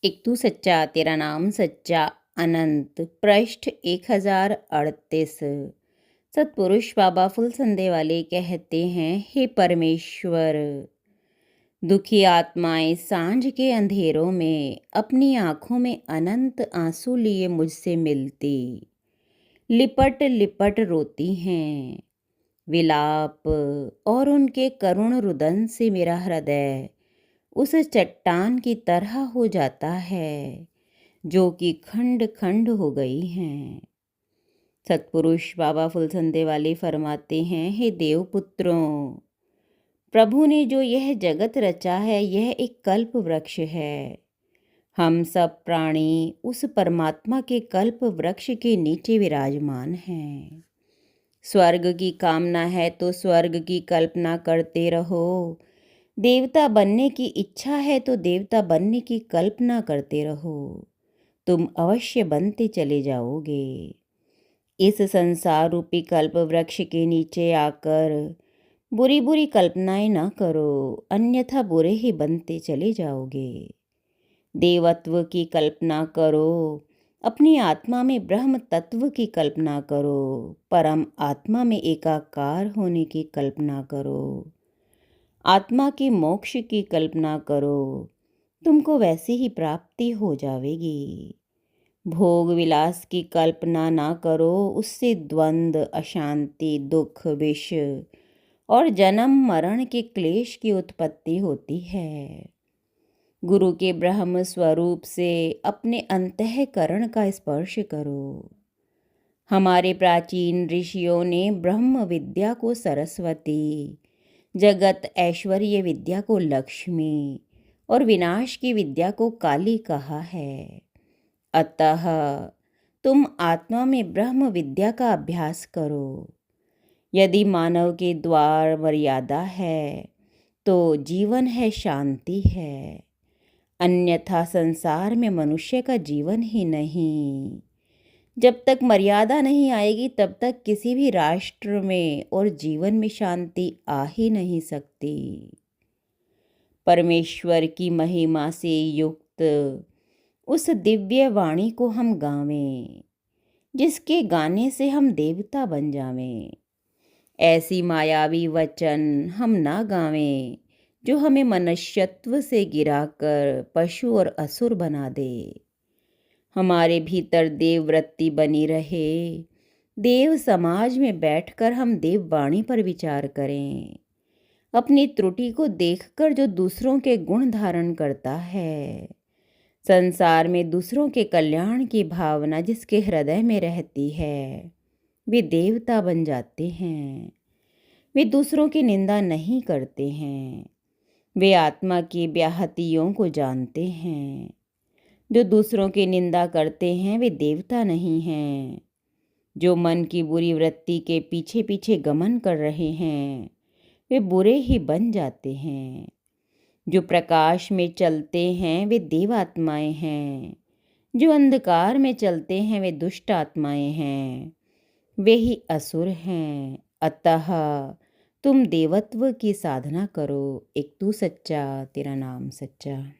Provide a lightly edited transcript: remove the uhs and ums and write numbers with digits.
एक तू सच्चा तेरा नाम सच्चा अनंत पृष्ठ 1038। सतपुरुष बाबा फुल संदे वाले कहते हैं, हे परमेश्वर, दुखी आत्माएं सांझ के अंधेरों में अपनी आंखों में अनंत आंसू लिए मुझसे मिलती लिपट लिपट रोती हैं। विलाप और उनके करुण रुदन से मेरा हृदय उस चट्टान की तरह हो जाता है जो कि खंड खंड हो गई हैं। सतपुरुष बाबा फुलसंदे वाले फरमाते हैं, हे देवपुत्रों, प्रभु ने जो यह जगत रचा है यह एक कल्प वृक्ष है। हम सब प्राणी उस परमात्मा के कल्प वृक्ष के नीचे विराजमान हैं। स्वर्ग की कामना है तो स्वर्ग की कल्पना करते रहो। देवता बनने की इच्छा है तो देवता बनने की कल्पना करते रहो। तुम अवश्य बनते चले जाओगे। इस संसार रूपी कल्प वृक्ष के नीचे आकर बुरी बुरी कल्पनाएं न करो, अन्यथा बुरे ही बनते चले जाओगे। देवत्व की कल्पना करो, अपनी आत्मा में ब्रह्म तत्व की कल्पना करो, परम आत्मा में एकाकार होने की कल्पना करो, आत्मा के मोक्ष की कल्पना करो। तुमको वैसी ही प्राप्ति हो जाएगी। भोग विलास की कल्पना ना करो, उससे द्वंद्व, अशांति, दुख, विष और जन्म मरण के क्लेश की उत्पत्ति होती है। गुरु के ब्रह्म स्वरूप से अपने अंतःकरण का स्पर्श करो। हमारे प्राचीन ऋषियों ने ब्रह्म विद्या को सरस्वती, जगत ऐश्वर्य विद्या को लक्ष्मी और विनाश की विद्या को काली कहा है। अतः तुम आत्मा में ब्रह्म विद्या का अभ्यास करो। यदि मानव के द्वार मर्यादा है तो जीवन है, शांति है, अन्यथा संसार में मनुष्य का जीवन ही नहीं। जब तक मर्यादा नहीं आएगी तब तक किसी भी राष्ट्र में और जीवन में शांति आ ही नहीं सकती। परमेश्वर की महिमा से युक्त उस दिव्य वाणी को हम गावें, जिसके गाने से हम देवता बन जावें। ऐसी मायावी वचन हम ना गावें जो हमें मनुष्यत्व से गिराकर पशु और असुर बना दे। हमारे भीतर देव वृत्ति बनी रहे। देव समाज में बैठकर हम देववाणी पर विचार करें। अपनी त्रुटि को देखकर जो दूसरों के गुण धारण करता है, संसार में दूसरों के कल्याण की भावना जिसके हृदय में रहती है, वे देवता बन जाते हैं। वे दूसरों की निंदा नहीं करते हैं। वे आत्मा की व्याहतियों को जानते हैं। जो दूसरों की निंदा करते हैं वे देवता नहीं हैं। जो मन की बुरी वृत्ति के पीछे पीछे गमन कर रहे हैं वे बुरे ही बन जाते हैं। जो प्रकाश में चलते हैं वे देवात्माएं हैं। जो अंधकार में चलते हैं वे दुष्ट आत्माएं हैं। वे ही असुर हैं। अतः तुम देवत्व की साधना करो। एक तू सच्चा तेरा नाम सच्चा।